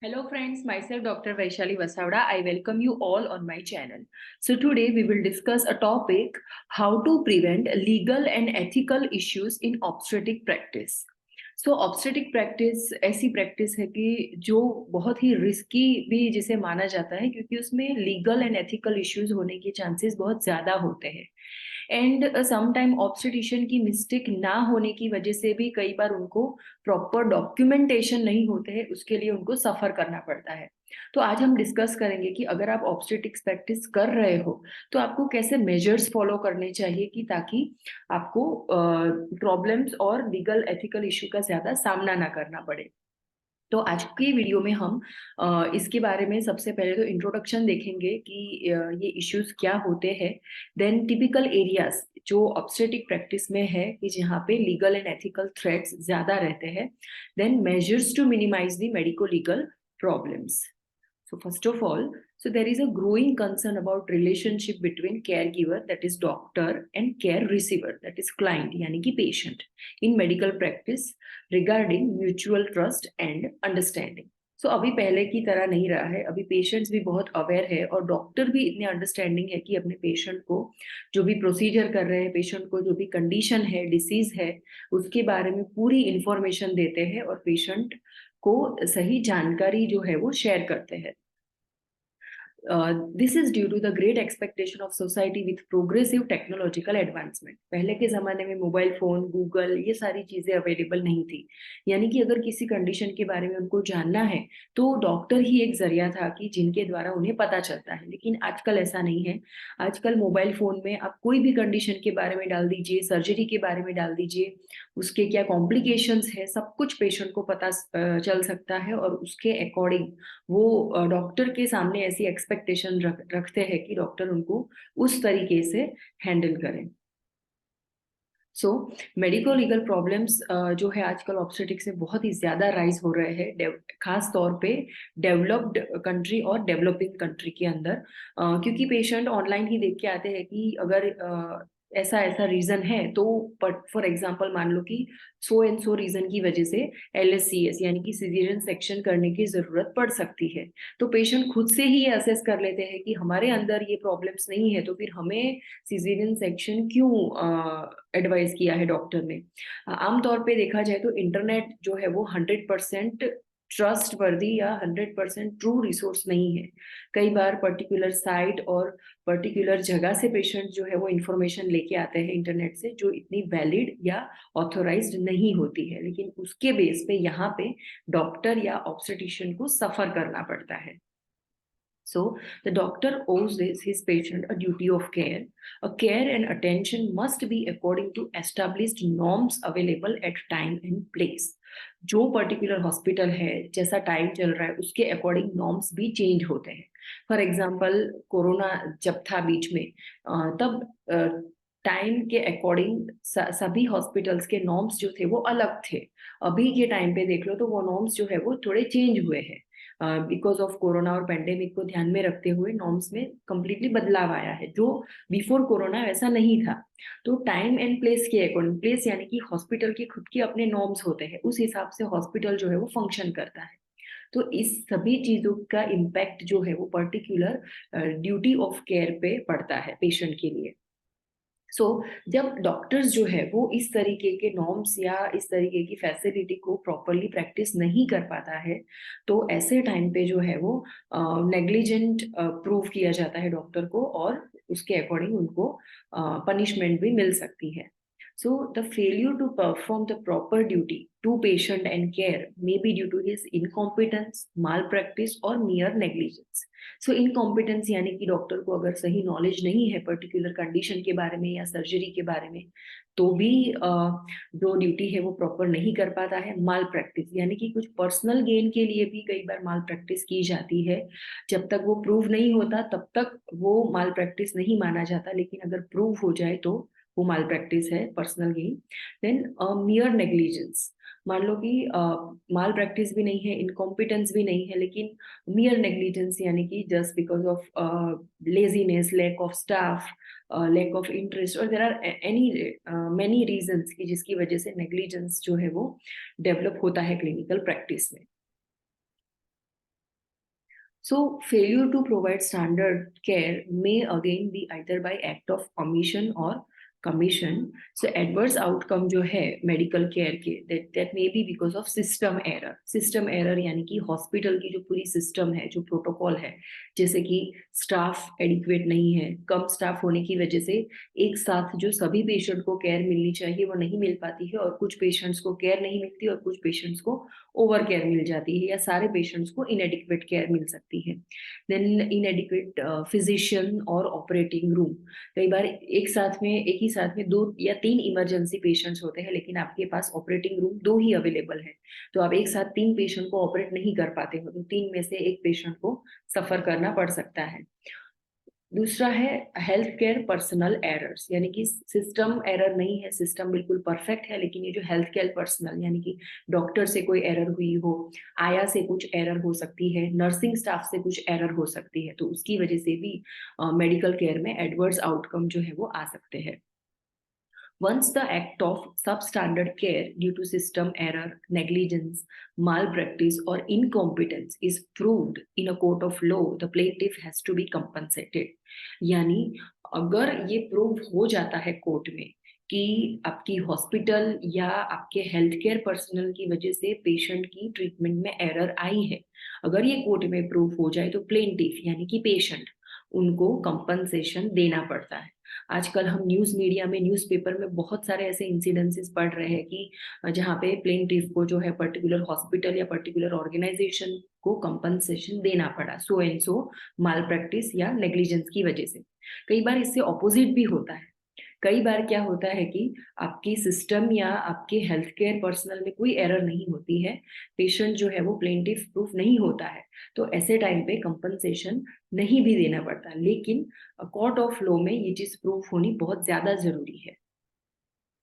Hello friends, myself Dr. Vaishali Vasavada. I welcome you all on my channel. So today we will discuss a topic, how to prevent legal and ethical issues in obstetric practice. So obstetric practice ऐसी practice है कि जो बहुत ही risky भी जिसे माना जाता है क्योंकि उसमें लीगल एंड एथिकल इश्यूज होने के चांसेस बहुत ज्यादा होते हैं एंड समटाइम ऑब्स्टेटिशियन की मिस्टेक ना होने की वजह से भी कई बार उनको प्रॉपर डॉक्यूमेंटेशन नहीं होते हैं, उसके लिए उनको सफर करना पड़ता है। तो आज हम डिस्कस करेंगे कि अगर आप ऑब्स्टेटिक्स प्रैक्टिस कर रहे हो तो आपको कैसे मेजर्स फॉलो करने चाहिए कि ताकि आपको प्रॉब्लम्स और लीगल एथिकल इश्यू का ज्यादा सामना ना करना पड़े। तो आज की वीडियो में हम इसके बारे में सबसे पहले तो इंट्रोडक्शन देखेंगे कि ये इश्यूज क्या होते हैं, देन टिपिकल एरियाज जो ऑब्स्टेटिक प्रैक्टिस में है कि जहाँ पे लीगल एंड एथिकल थ्रेट्स ज्यादा रहते हैं, then measures to minimise the medico legal problems. So first of all, so there is a growing concern about relationship between caregiver, that is doctor, and care receiver, that is client, यानी कि patient, in medical practice regarding mutual trust and understanding. So अभी पहले की तरह नहीं रहा है, अभी पेशेंट्स भी बहुत अवेयर है और डॉक्टर भी इतने अंडरस्टैंडिंग है कि अपने पेशेंट को जो भी प्रोसीजर कर रहे हैं, पेशेंट को जो भी कंडीशन है, डिसीज है, उसके बारे में पूरी इंफॉर्मेशन देते हैं और पेशेंट को सही जानकारी जो है वो शेयर करते हैं। This is due to the great expectation of society with progressive technological advancement. पहले के जमाने में मोबाइल फोन, गूगल, ये सारी चीजें अवेलेबल नहीं थी, यानी कि अगर किसी कंडीशन के बारे में उनको जानना है तो डॉक्टर ही एक जरिया था कि जिनके द्वारा उन्हें पता चलता है। लेकिन आजकल ऐसा नहीं है। आजकल मोबाइल फोन में आप कोई भी कंडीशन के बारे में डाल दीजिए, सर्जरी के बारे में डाल दीजिए, उसके क्या कॉम्प्लिकेशंस है, सब कुछ पेशेंट को पता चल सकता है और उसके अकॉर्डिंग वो डॉक्टर के सामने ऐसी एक्सपेक्टेशन रखते हैं कि डॉक्टर उनको उस तरीके से हैंडल करें। सो मेडिको लीगल प्रॉब्लम्स जो है आजकल ऑब्स्टेटिक्स में बहुत ही ज्यादा राइज हो रहे हैं, खास तौर पे डेवलप्ड कंट्री और डेवलपिंग कंट्री के अंदर, क्योंकि पेशेंट ऑनलाइन ही देख के आते हैं कि अगर ऐसा ऐसा रीजन है तो फॉर एग्जांपल मान लो कि सो एंड सो रीजन की वजह से LSCS यानी कि सिजेरियन सेक्शन करने की जरूरत पड़ सकती है। तो पेशेंट खुद से ही असेस कर लेते हैं कि हमारे अंदर ये प्रॉब्लम्स नहीं है, तो फिर हमें सिजेरियन सेक्शन क्यों एडवाइस किया है डॉक्टर ने। आमतौर पे देखा जाए तो इंटरनेट जो है वो 100% ट्रस्ट वर्दी या 100% ट्रू रिसोर्स नहीं है। कई बार पर्टिकुलर साइट और पर्टिकुलर जगह से पेशेंट जो है वो इंफॉर्मेशन लेके आते हैं इंटरनेट से, जो इतनी वैलिड या ऑथोराइज्ड नहीं होती है, लेकिन उसके बेस पे यहाँ पे डॉक्टर या ऑब्स्टेटिशियन को सफर करना पड़ता है। So, the doctor owes his patient a duty of care. A care and attention must be according to established norms available at time and place. जो पर्टिकुलर हॉस्पिटल है, जैसा टाइम चल रहा है, उसके अकॉर्डिंग नॉर्म्स भी चेंज होते हैं। फॉर एग्जाम्पल कोरोना जब था बीच में, तब टाइम के अकॉर्डिंग सभी हॉस्पिटल्स के नॉर्म्स जो थे वो अलग थे। अभी के टाइम पे देख लो तो वो नॉर्म्स जो है वो थोड़े चेंज हुए हैं। बिकॉज ऑफ कोरोना और पेंडेमिक को ध्यान में रखते हुए नॉर्म्स में कंप्लीटली बदलाव आया है, जो बिफोर कोरोना वैसा नहीं था। तो टाइम एंड प्लेस के अकॉर्डिंग, प्लेस यानी कि हॉस्पिटल के खुद के अपने नॉर्म्स होते हैं, उस हिसाब से हॉस्पिटल जो है वो फंक्शन करता है। तो इस सभी चीजों का इम्पैक्ट जो है वो पर्टिकुलर ड्यूटी ऑफ केयर पे पड़ता है पेशेंट के लिए। सो जब डॉक्टर्स जो है वो इस तरीके के नॉर्म्स या इस तरीके की फैसिलिटी को प्रॉपरली प्रैक्टिस नहीं कर पाता है, तो ऐसे टाइम पे जो है वो नेग्लिजेंट प्रूव किया जाता है डॉक्टर को और उसके अकॉर्डिंग उनको पनिशमेंट भी मिल सकती है। So the failure to perform the proper duty to patient and care may be due to his incompetence, malpractice or mere negligence. So incompetence यानी कि डॉक्टर को अगर सही नॉलेज नहीं है पर्टिकुलर कंडीशन के बारे में या सर्जरी के बारे में, तो भी जो ड्यूटी है वो प्रॉपर नहीं कर पाता है। माल प्रैक्टिस यानी कि कुछ पर्सनल गेन के लिए भी कई बार माल प्रैक्टिस की जाती है। जब तक वो प्रूव नहीं होता तब तक वो माल प्रैक्टिस नहीं माना जाता, लेकिन अगर प्रूव हो जाए तो वो माल प्रैक्टिस है, personal gain. Then mere negligence, मान लो कि माल प्रैक्टिस भी नहीं है, इनकॉम्पिटेंस भी नहीं है, लेकिन मियर नेग्लिजेंस यानी कि just because of laziness, lack of staff, lack of interest, और there are any many reasons की जिसकी वजह से नेग्लिजेंस जो है वो डेवलप होता है क्लिनिकल प्रैक्टिस में। So failure to provide standard care may again be either by act of omission or commission. So adverse outcome जो है मेडिकल केयर के, that may be because of system error. System error यानी कि hospital की जो पूरी system है, जो प्रोटोकॉल है, जैसे कि स्टाफ एडिक्वेट नहीं है, कम स्टाफ होने की वजह से एक साथ जो सभी पेशेंट को केयर मिलनी चाहिए वो नहीं मिल पाती है, और कुछ पेशेंट्स को केयर नहीं मिलती और कुछ पेशेंट्स को ओवर केयर मिल जाती है, या सारे पेशेंट्स को इनएडिक्वेट केयर मिल सकती है। देन इनएडिक्वेट फिजिशियन और ऑपरेटिंग रूम। कई बार एक ही साथ में 2 या 3 इमरजेंसी पेशेंट्स होते हैं, लेकिन आपके पास ऑपरेटिंग रूम 2 ही अवेलेबल है, तो आप एक साथ 3 पेशेंट को ऑपरेट नहीं कर पाते हो, तो 3 में से एक पेशेंट को सफर करना पड़ सकता है। दूसरा है हेल्थ केयर पर्सनल एरर्स, यानी कि सिस्टम एरर नहीं है, सिस्टम बिल्कुल परफेक्ट है, लेकिन ये जो हेल्थ केयर पर्सनल यानी कि डॉक्टर से कोई एरर हुई हो, आया से कुछ एरर हो सकती है, नर्सिंग स्टाफ से कुछ एरर हो सकती है, तो उसकी वजह से भी मेडिकल केयर में एडवर्स आउटकम जो है वो आ सकते हैं। Once the act of substandard care due to system error, negligence, malpractice, or incompetence is proved in a court of law, the plaintiff has to be compensated. यानी अगर ये prove हो जाता है कोर्ट में कि आपकी हॉस्पिटल या आपके हेल्थ केयर पर्सनल की वजह से पेशेंट की ट्रीटमेंट में एरर आई है, अगर ये कोर्ट में प्रूव हो जाए तो प्लेंटिफ यानी कि पेशेंट उनको कंपनसेशन देना पड़ता है। आजकल हम न्यूज़ मीडिया में, न्यूज़पेपर में बहुत सारे ऐसे इंसिडेंसेस पढ़ रहे हैं कि जहाँ पे प्लेंटिफ को जो है पर्टिकुलर हॉस्पिटल या पर्टिकुलर ऑर्गेनाइजेशन को कंपनसेशन देना पड़ा, so and so mall practice या नेग्लिजेंस की वजह से। कई बार इससे ऑपोजिट भी होता है। कई बार क्या होता है कि आपकी सिस्टम या आपके हेल्थ केयर पर्सनल में कोई एरर नहीं होती है, पेशेंट जो है वो प्लेंटिफ प्रूफ नहीं होता है, तो ऐसे टाइम पे कंपनसेशन नहीं भी देना पड़ता, लेकिन कोर्ट ऑफ लॉ में ये चीज प्रूफ होनी बहुत ज्यादा जरूरी है।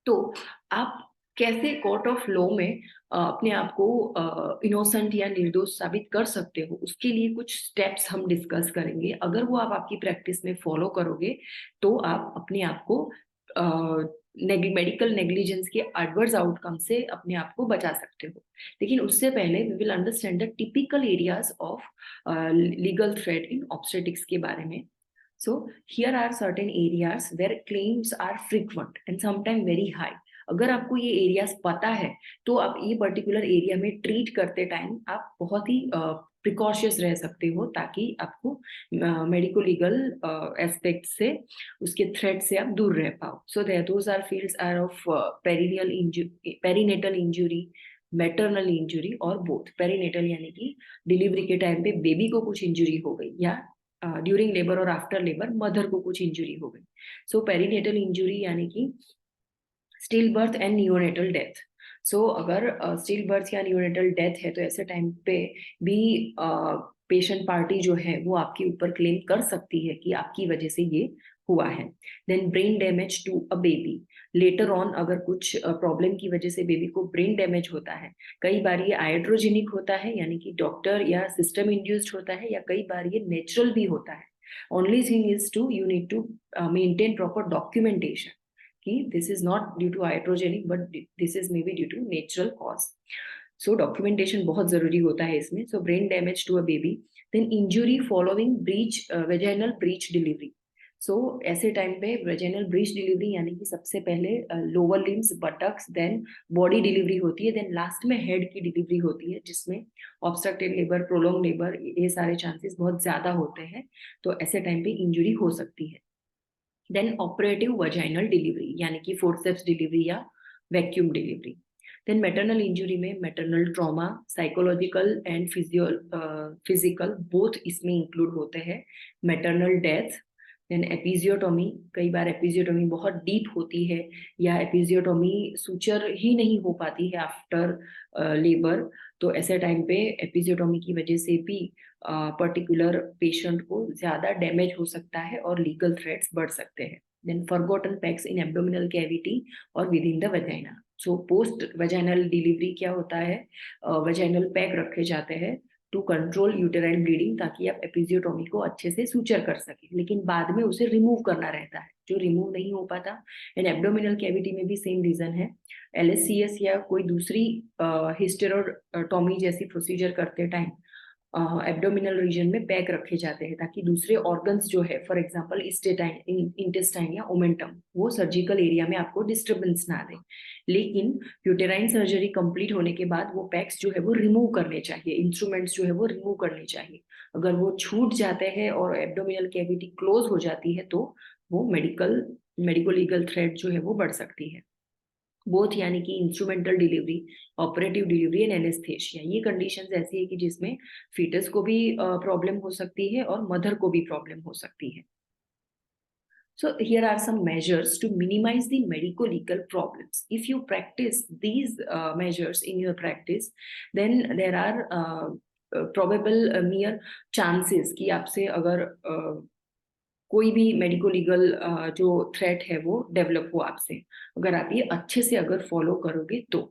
तो आप कैसे कोर्ट ऑफ लॉ में अपने आप को इनोसेंट या निर्दोष साबित कर सकते हो, उसके लिए कुछ स्टेप्स हम डिस्कस करेंगे। अगर वो आप आपकी प्रैक्टिस में फॉलो करोगे तो आप अपने आप को मेडिकल नेग्लिजेंस के एडवर्स आउटकम से अपने आप को बचा सकते हो। लेकिन उससे पहले we will understand the typical areas of legal threat in obstetrics के बारे में। So here are certain areas where claims are frequent and sometimes very high. अगर आपको ये एरियाज पता है तो आप ये पर्टिकुलर एरिया में ट्रीट करते टाइम आप बहुत ही प्रिकॉशियस रह सकते हो, ताकि आपको मेडिको लीगल एस्पेक्ट से, उसके थ्रेट से आप दूर रह पाओ। So those are fields are of perinatal injury, maternal injury और बोथ। पेरिनेटल यानी कि डिलीवरी के टाइम पे बेबी को कुछ इंजुरी हो गई, या ड्यूरिंग लेबर और आफ्टर लेबर मदर को कुछ इंजुरी हो गई। सो पेरिनेटल इंजुरी यानी कि still birth and neonatal death. So अगर स्टिल बर्थ या नियोनेटल डेथ है तो ऐसे टाइम पे भी पेशेंट पार्टी जो है वो आपके ऊपर क्लेम कर सकती है कि आपकी वजह से ये हुआ है। Then brain damage to a baby. Later on अगर कुछ प्रॉब्लम की वजह से बेबी को ब्रेन डैमेज होता है, कई बार ये आइट्रोजेनिक होता है यानी कि डॉक्टर या सिस्टम इंड्यूस्ड होता है, या कई बार ये नेचुरल भी होता है। Only thing is to you need to maintain proper documentation कि this is not due to hydrogenic but this is may be due to natural cause. So documentation बहुत जरूरी होता है इसमें। So brain damage to a baby. Then injury following breech, vaginal breech delivery. So ऐसे time पे vaginal breech delivery यानी कि सबसे पहले lower limbs, buttocks, then body delivery होती है, देन लास्ट में हेड की डिलीवरी होती है, जिसमें ऑब्स्ट्रक्टेड लेबर, प्रोलॉन्ग लेबर, ये सारे चांसेस बहुत ज्यादा होते हैं, तो ऐसे टाइम पे इंजुरी हो सकती है। देन ऑपरेटिव वजाइनल डिलीवरी यानी कि फोर्सेप्स डिलीवरी या vacuum delivery. Then maternal injury में maternal trauma, psychological and physical both इसमें इंक्लूड होते हैं। Maternal death. Then episiotomy. कई बार एपिजियोटोमी बहुत डीप होती है, या एपिजियोटोमी सूचर ही नहीं हो पाती है आफ्टर लेबर, तो ऐसे टाइम पे एपिजियोटोमी की वजह से भी पर्टिकुलर पेशेंट को ज्यादा डैमेज हो सकता है और लीगल थ्रेट्स बढ़ सकते हैं। Then forgotten packs in abdominal cavity और within the vagina. So post vaginal delivery क्या होता है, वजाइनल पैक रखे जाते हैं टू कंट्रोल यूटेराइन ब्लीडिंग, ताकि आप एपिजियोटोमी को अच्छे से सूचर कर सके, लेकिन बाद में उसे रिमूव करना रहता है जो रिमूव नहीं हो पाता। एंड एब्डोमिनल कैविटी में भी सेम रीजन है। एलएससीएस या कोई दूसरी हिस्टेरोटोमी जैसी प्रोसीजर करते टाइम एब्डोमिनल रीजन में पैक रखे जाते हैं ताकि दूसरे ऑर्गन्स जो है, फॉर एग्जांपल इंटेस्टाइन या ओमेंटम, वो सर्जिकल एरिया में आपको डिस्टरबेंस ना दे। लेकिन यूटेराइन सर्जरी कंप्लीट होने के बाद वो पैक्स जो है वो रिमूव करने चाहिए, इंस्ट्रूमेंट्स जो है वो रिमूव करने चाहिए। अगर वो छूट जाते हैं और एब्डोमिनल कैविटी क्लोज हो जाती है तो वो मेडिको लीगल थ्रेट जो है वो बढ़ सकती है। बोथ यानी कि instrumental delivery, operative delivery and anaesthesia, ये कंडीशंस ऐसी है कि जिसमें फीटस को भी प्रॉब्लम हो सकती है और मदर को भी प्रॉब्लम हो सकती है। So here are some measures to minimize the medico-legal problems. If you practice these measures in your practice, then there are probable mere chances कि आपसे अगर कोई भी मेडिको लीगल जो थ्रेट है वो डेवलप हो आपसे, अगर आप ये अच्छे से अगर फॉलो करोगे तो।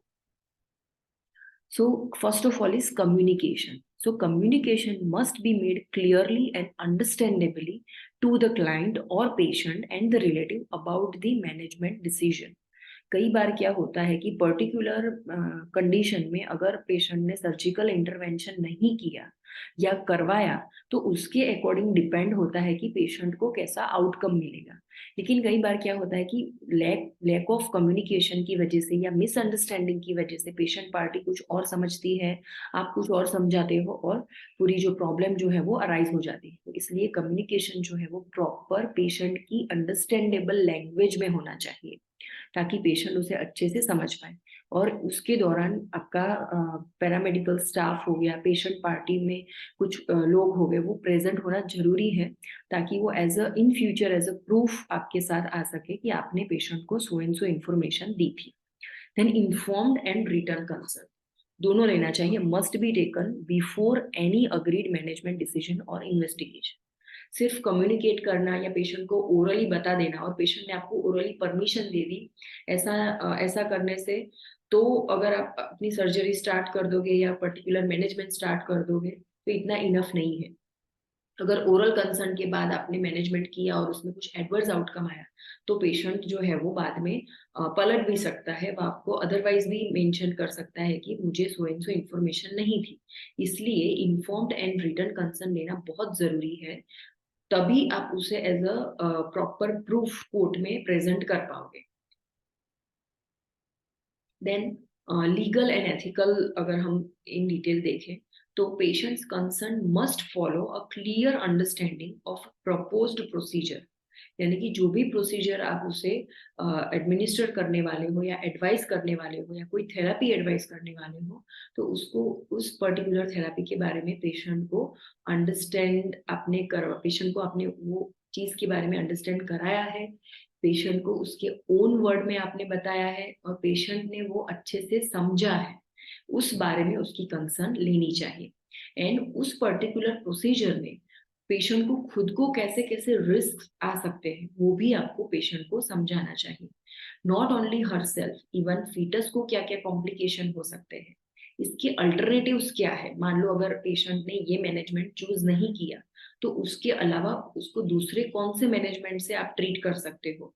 So first of all is communication. So communication must be made clearly and understandably to the client or patient and the relative about the management decision. कई बार क्या होता है कि पर्टिकुलर कंडीशन में अगर पेशेंट ने सर्जिकल इंटरवेंशन नहीं किया या करवाया तो उसके अकॉर्डिंग डिपेंड होता है कि पेशेंट को कैसा आउटकम मिलेगा। लेकिन कई बार क्या होता है कि लैक ऑफ कम्युनिकेशन की वजह से या मिसअंडरस्टैंडिंग की वजह से पेशेंट पार्टी कुछ और समझती है, आप कुछ और समझाते हो और पूरी जो प्रॉब्लम जो है वो अराइज हो जाती है। तो इसलिए कम्युनिकेशन जो है वो प्रॉपर पेशेंट की अंडरस्टैंडेबल लैंग्वेज में होना चाहिए ताकि पेशेंट उसे अच्छे से समझ पाए। और उसके दौरान आपका पैरामेडिकल स्टाफ हो गया, पेशेंट पार्टी में कुछ लोग हो गए, वो प्रेजेंट होना जरूरी है ताकि वो as a in future as a proof आपके साथ आ सके कि आपने पेशेंट को सो एंड सो इन्फॉर्मेशन दी थी। Then informed and written consent दोनों लेना चाहिए, must be taken before any agreed management decision और इन्वेस्टिगेशन। सिर्फ कम्युनिकेट करना या पेशेंट को ओरली बता देना और पेशेंट ने आपको ओरली परमिशन दे दी ऐसा करने से, तो अगर आप अपनी सर्जरी स्टार्ट कर दोगे या पर्टिकुलर मैनेजमेंट स्टार्ट कर दोगे तो इतना इनफ नहीं है। अगर ओरल कंसर्न के बाद आपने मैनेजमेंट किया और उसमें कुछ एडवर्स आउटकम आया तो पेशेंट जो है वो बाद में पलट भी सकता है, वो आपको अदरवाइज भी मेंशन कर सकता है कि मुझे सो एंड सो इन्फॉर्मेशन नहीं थी। इसलिए इन्फॉर्म्ड एंड रिटन कंसर्न लेना बहुत जरूरी है, तभी आप उसे as a proper proof court में प्रेजेंट कर पाओगे। देन लीगल एंड एथिकल अगर हम इन डिटेल देखें तो patients concern must follow a clear understanding of proposed procedure, यानी कि जो भी प्रोसीजर आप उसे एडमिनिस्टर करने वाले हो या एडवाइस करने वाले हो या कोई थेरेपी एडवाइस करने वाले हो, तो उसको उस पर्टिकुलर थेरेपी के बारे में पेशेंट को अंडरस्टैंड आपने कर पेशेंट को आपने वो चीज के बारे में अंडरस्टैंड कराया है, पेशेंट को उसके ओन वर्ड में आपने बताया है और पेशेंट ने वो अच्छे से समझा है, उस बारे में उसकी कंसर्न लेनी चाहिए। एंड उस पर्टिकुलर प्रोसीजर में पेशेंट को खुद को कैसे कैसे रिस्क आ सकते हैं वो भी आपको पेशेंट को समझाना चाहिए। Not only herself, even foetus को क्या क्या कॉम्प्लिकेशन हो सकते हैं, इसके अल्टरनेटिव्स क्या है। मान लो अगर पेशेंट ने ये मैनेजमेंट चूज नहीं किया तो उसके अलावा उसको दूसरे कौन से मैनेजमेंट से आप ट्रीट कर सकते हो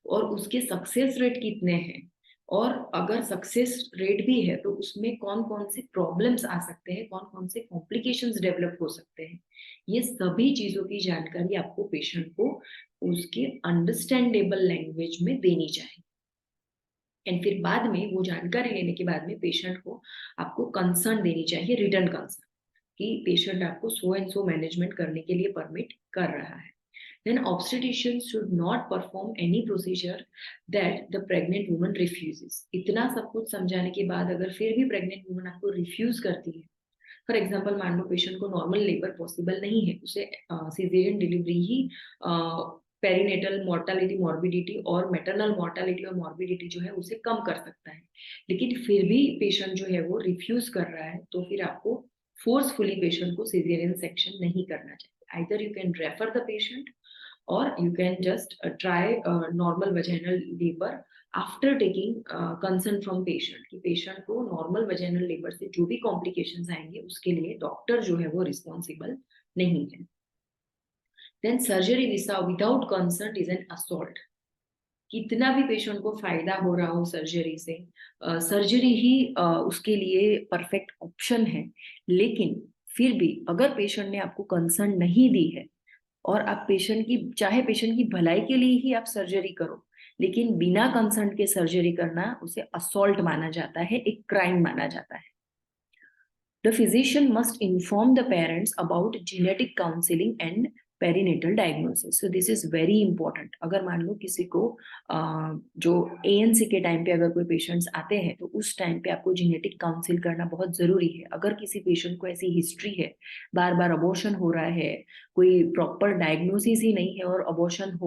और उसके सक्सेस रेट कितने हैं, और अगर सक्सेस रेट भी है तो उसमें कौन कौन से प्रॉब्लम्स आ सकते हैं, कौन कौन से कॉम्प्लिकेशंस डेवलप हो सकते हैं। ये सभी चीजों की जानकारी आपको पेशेंट को उसके अंडरस्टैंडेबल लैंग्वेज में देनी चाहिए। एंड फिर बाद में वो जानकारी लेने के बाद में पेशेंट को आपको कंसर्न देनी चाहिए, रिटर्न कंसर्न, कि पेशेंट आपको सो एंड सो मैनेजमेंट करने के लिए परमिट कर रहा है। Then obstetricians should not perform any procedure that the pregnant woman refuses. इतना सब कुछ समझाने के बाद अगर फिर भी प्रेग्नेंट वुमन आपको रिफ्यूज करती है, फॉर एग्जाम्पल मान लो पेशेंट को नॉर्मल लेबर पॉसिबल नहीं है, उसे सीजेरियन डिलीवरी ही पेरिनेटल मोर्टालिटी मॉर्बिडिटी और मैटरनल मोर्टालिटी और मॉर्बिडिटी जो है उसे कम कर सकता है, लेकिन फिर भी पेशेंट जो है वो रिफ्यूज कर रहा है, तो फिर आपको फोर्सफुली पेशेंट को सीजेरियन सेक्शन नहीं करना चाहिए। Either you can refer the patient or you can just try normal vaginal labor after taking consent from patient, कि patient को normal vaginal labor से जो भी complications आएंगे उसके लिए डॉक्टर जो है वो responsible नहीं है। Then surgery without consent is an assault. कितना भी पेशेंट को फायदा हो रहा हो सर्जरी से, सर्जरी ही उसके लिए परफेक्ट ऑप्शन है, लेकिन फिर भी अगर पेशेंट ने आपको कंसर्न नहीं दी है और आप चाहे पेशेंट की भलाई के लिए ही आप सर्जरी करो, लेकिन बिना कंसर्न के सर्जरी करना उसे असॉल्ट माना जाता है, एक क्राइम माना जाता है। The physician must inform the parents about genetic counseling and perinatal diagnosis. So this is very important. अगर मान लो किसी को जो ANC के टाइम पे अगर कोई पेशेंट्स आते हैं तो उस टाइम पे आपको जेनेटिक काउंसिल करना बहुत जरूरी है। अगर किसी पेशेंट को ऐसी हिस्ट्री है, बार बार अबॉर्शन हो रहा है, कोई प्रॉपर डायग्नोसिस ही नहीं है और अबॉर्शन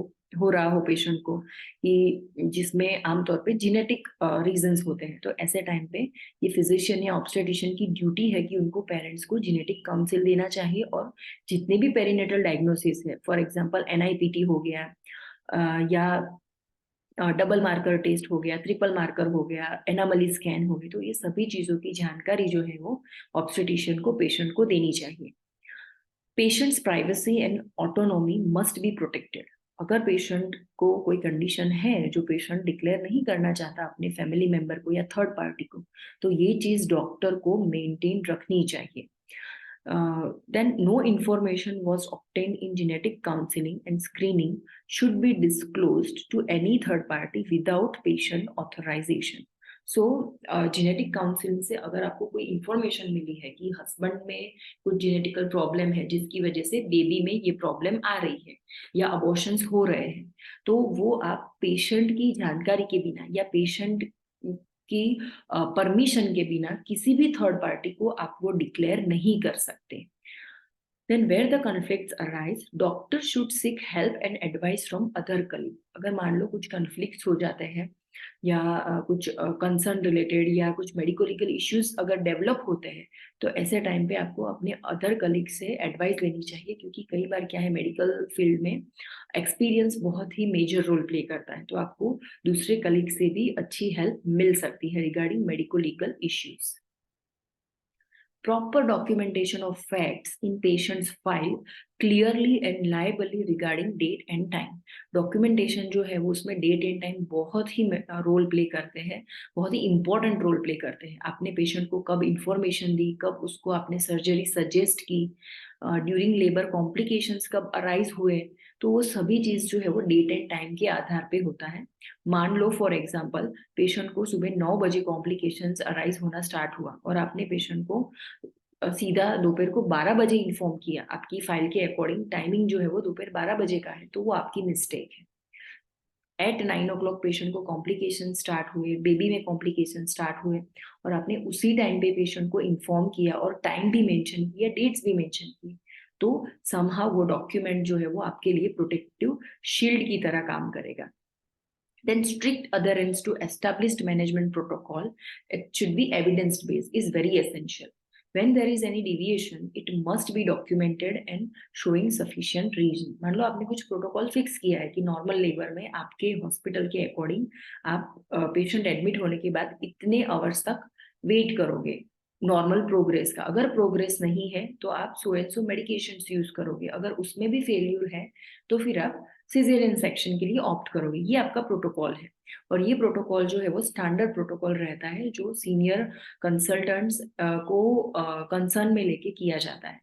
हो रहा हो पेशेंट को, कि जिसमें आमतौर पे जेनेटिक रीजंस होते हैं, तो ऐसे टाइम पे ये फिजिशियन या ऑब्स्टेट्रिशियन की ड्यूटी है कि उनको पेरेंट्स को जेनेटिक काउंसिल देना चाहिए और जितने भी पेरिनेटल डायग्नोसिस है, फॉर एग्जांपल NIPT हो गया या डबल मार्कर टेस्ट हो गया, ट्रिपल मार्कर हो गया, एनामली स्कैन हो गई, तो ये सभी चीजों की जानकारी जो है वो ऑब्स्टेट्रिशियन को पेशेंट को देनी चाहिए। Patients privacy and autonomy must be protected. अगर पेशेंट को कोई कंडीशन है जो पेशेंट डिक्लेयर नहीं करना चाहता अपने फैमिली मेंबर को या थर्ड पार्टी को, तो ये चीज डॉक्टर को मेंटेन रखनी चाहिए। Then no information was obtained in genetic counseling and screening should be disclosed to any third party without patient authorization. So genetic counselling से अगर आपको कोई इंफॉर्मेशन मिली है कि हस्बैंड में कुछ जेनेटिकल प्रॉब्लम है जिसकी वजह से बेबी में ये प्रॉब्लम आ रही है या अबॉर्शंस हो रहे हैं, तो वो आप पेशेंट की जानकारी के बिना या पेशेंट की परमिशन के बिना किसी भी थर्ड पार्टी को आप वो डिक्लेयर नहीं कर सकते। Then where the conflicts arise, doctor should seek help and advice from other colleague. अगर मान लो कुछ conflicts हो जाते हैं या कुछ कंसर्न रिलेटेड या कुछ मेडिको लीगल इश्यूज अगर डेवलप होते हैं, तो ऐसे टाइम पे आपको अपने अदर कलीग से एडवाइस लेनी चाहिए, क्योंकि कई बार क्या है, मेडिकल फील्ड में एक्सपीरियंस बहुत ही मेजर रोल प्ले करता है, तो आपको दूसरे कलीग से भी अच्छी हेल्प मिल सकती है regarding medico legal issues. Proper documentation of facts in patient's file clearly and liably regarding date and time. Documentation जो है वो उसमें डेट एंड टाइम बहुत ही रोल प्ले करते हैं, बहुत ही इंपॉर्टेंट रोल प्ले करते हैं। आपने पेशेंट को कब इंफॉर्मेशन दी, कब उसको आपने सर्जरी सजेस्ट की, ड्यूरिंग लेबर कॉम्प्लिकेशंस कब अराइज हुए, तो वो सभी चीज जो है वो डेट एंड टाइम के आधार पे होता है। मान लो फॉर एग्जांपल पेशेंट को सुबह 9 बजे कॉम्प्लिकेशंस अराइज होना स्टार्ट हुआ और आपने पेशेंट को सीधा दोपहर को 12 बजे इन्फॉर्म किया, आपकी फाइल के अकॉर्डिंग टाइमिंग जो है वो दोपहर 12 बजे का है, तो वो आपकी मिस्टेक है। एट 9 o'clock पेशेंट को कॉम्प्लिकेशन स्टार्ट हुए, बेबी में कॉम्प्लिकेशन स्टार्ट हुए और आपने उसी टाइम पे पेशेंट को इन्फॉर्म किया और टाइम भी मेंशन किया, डेट्स भी मेंशन किए, तो समहाउ वो डॉक्यूमेंट जो है वो आपके लिए प्रोटेक्टिव शील्ड की तरह काम करेगा। Then strict adherence to established management protocol, it should be evidence based, is very essential. When there is any deviation, it must be documented and showing sufficient reason. मान लो आपने कुछ प्रोटोकॉल फिक्स किया है कि नॉर्मल लेबर में आपके hospital के according आप पेशेंट एडमिट होने के बाद इतने आवर्स तक वेट करोगे नॉर्मल प्रोग्रेस का। अगर प्रोग्रेस नहीं है तो आप so and so medications use करोगे, अगर उसमें भी फेल्यूर है तो फिर आप सिजेरियन सेक्शन के लिए ऑप्ट करोगे। ये आपका प्रोटोकॉल है और ये प्रोटोकॉल जो है वो स्टैंडर्ड प्रोटोकॉल रहता है जो सीनियर कंसल्टेंट्स को कंसर्न में लेके किया जाता है।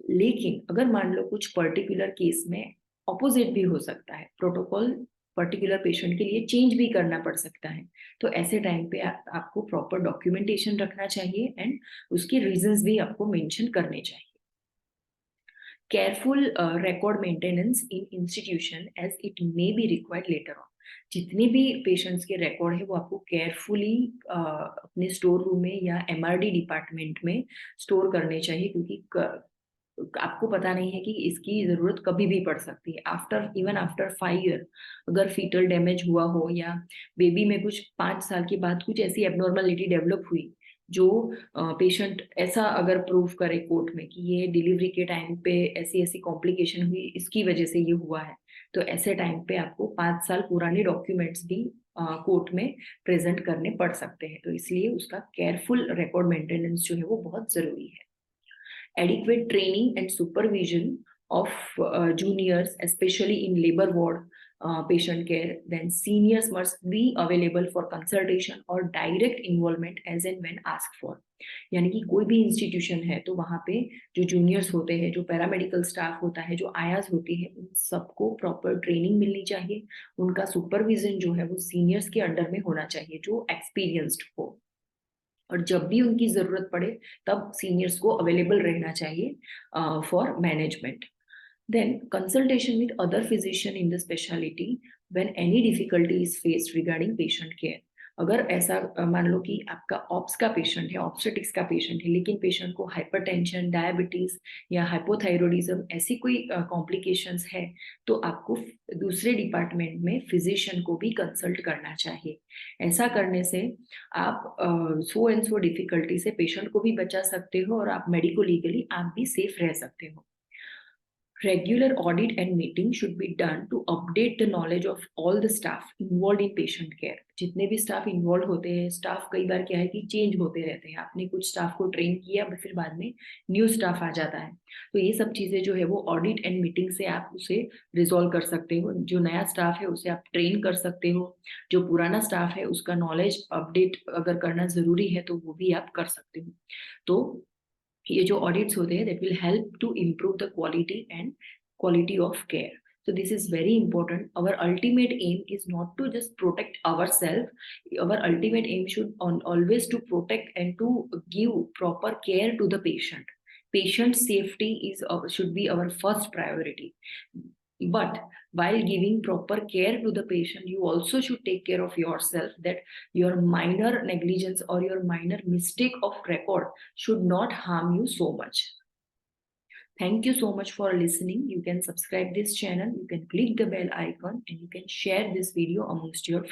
लेकिन अगर मान लो कुछ पर्टिकुलर केस में ऑपोजिट भी हो सकता है, प्रोटोकॉल पर्टिकुलर पेशेंट के लिए चेंज भी करना पड़ सकता है, तो ऐसे टाइम पे आपको प्रॉपर डॉक्यूमेंटेशन रखना चाहिए एंड उसके रीजंस भी आपको मेंशन करने चाहिए। Careful record maintenance in institution as it may be required later on. जितने भी पेशेंट्स के रिकॉर्ड है वो आपको केयरफुली अपने स्टोर रूम में या MRD डिपार्टमेंट में स्टोर करने चाहिए, क्योंकि आपको पता नहीं है कि इसकी जरूरत कभी भी पड़ सकती है। आफ्टर 5 ईयर अगर फीटल डैमेज हुआ हो या बेबी में कुछ 5 साल के बाद कुछ ऐसी एबनॉर्मलिटी डेवलप हुई जो पेशेंट ऐसा अगर प्रूव करे कोर्ट में कि ये डिलीवरी के टाइम पे ऐसी ऐसी कॉम्प्लिकेशन हुई, इसकी वजह से ये हुआ है, तो ऐसे टाइम पे आपको 5 साल पुराने डॉक्यूमेंट्स भी कोर्ट में प्रेजेंट करने पड़ सकते हैं, तो इसलिए उसका केयरफुल रिकॉर्ड मेंटेनेंस जो है वो बहुत जरूरी है। Adequate training and supervision of juniors, especially in labor ward, patient care. Then seniors must be available for consultation or direct involvement as and when asked for. यानी कि कोई भी इंस्टीट्यूशन है तो वहाँ पे जो जूनियर्स होते हैं, जो पैरामेडिकल स्टाफ होता है, जो आयाज होती है, उन सबको प्रॉपर ट्रेनिंग मिलनी चाहिए। उनका सुपरविजन जो है वो सीनियर्स के अंडर में होना चाहिए जो एक्सपीरियंस्ड हो, और जब भी उनकी जरूरत पड़े तब सीनियर्स को अवेलेबल रहना चाहिए for management. Then consultation with other physician in the specialty when any difficulty is faced regarding patient care. अगर ऐसा मान लो कि आपका ऑप्स का पेशेंट है, ऑब्स्टेटिक्स का पेशेंट है, लेकिन पेशेंट को हाइपरटेंशन, डायबिटीज या हाइपोथायरॉयडिज्म ऐसी कोई कॉम्प्लिकेशंस है, तो आपको दूसरे डिपार्टमेंट में फिजिशियन को भी कंसल्ट करना चाहिए। ऐसा करने से आप सो एंड सो डिफिकल्टी से पेशेंट को भी बचा सकते हो और आप मेडिको लीगली आप भी सेफ रह सकते हो। Regular audit and meeting should be done to update the knowledge of all the staff involved in patient care. जितने भी स्टाफ इन्वॉल्व होते हैं, स्टाफ कई बार क्या है कि चेंज होते रहते हैं। आपने कुछ स्टाफ को ट्रेन किया, फिर बाद में न्यू स्टाफ आ जाता है, तो ये सब चीजें जो है वो ऑडिट एंड मीटिंग से आप उसे रिजॉल्व कर सकते हो। जो नया स्टाफ है उसे आप ट्रेन कर सकते हो, जो पुराना स्टाफ है उसका नॉलेज अपडेट अगर करना जरूरी है तो वो भी आप कर सकते हो। तो ये जो ऑडिट्स होते हैं that will help to improve the quality of care. So this is very important. Our ultimate aim is not to just protect ourselves. Our ultimate aim should always to protect and to give proper care to the patient. Patient safety should be our first priority. But while giving proper care to the patient, you also should take care of yourself, that your minor negligence or your minor mistake of record should not harm you so much. Thank you so much for listening. You can subscribe this channel, you can click the bell icon, and you can share this video amongst your friends.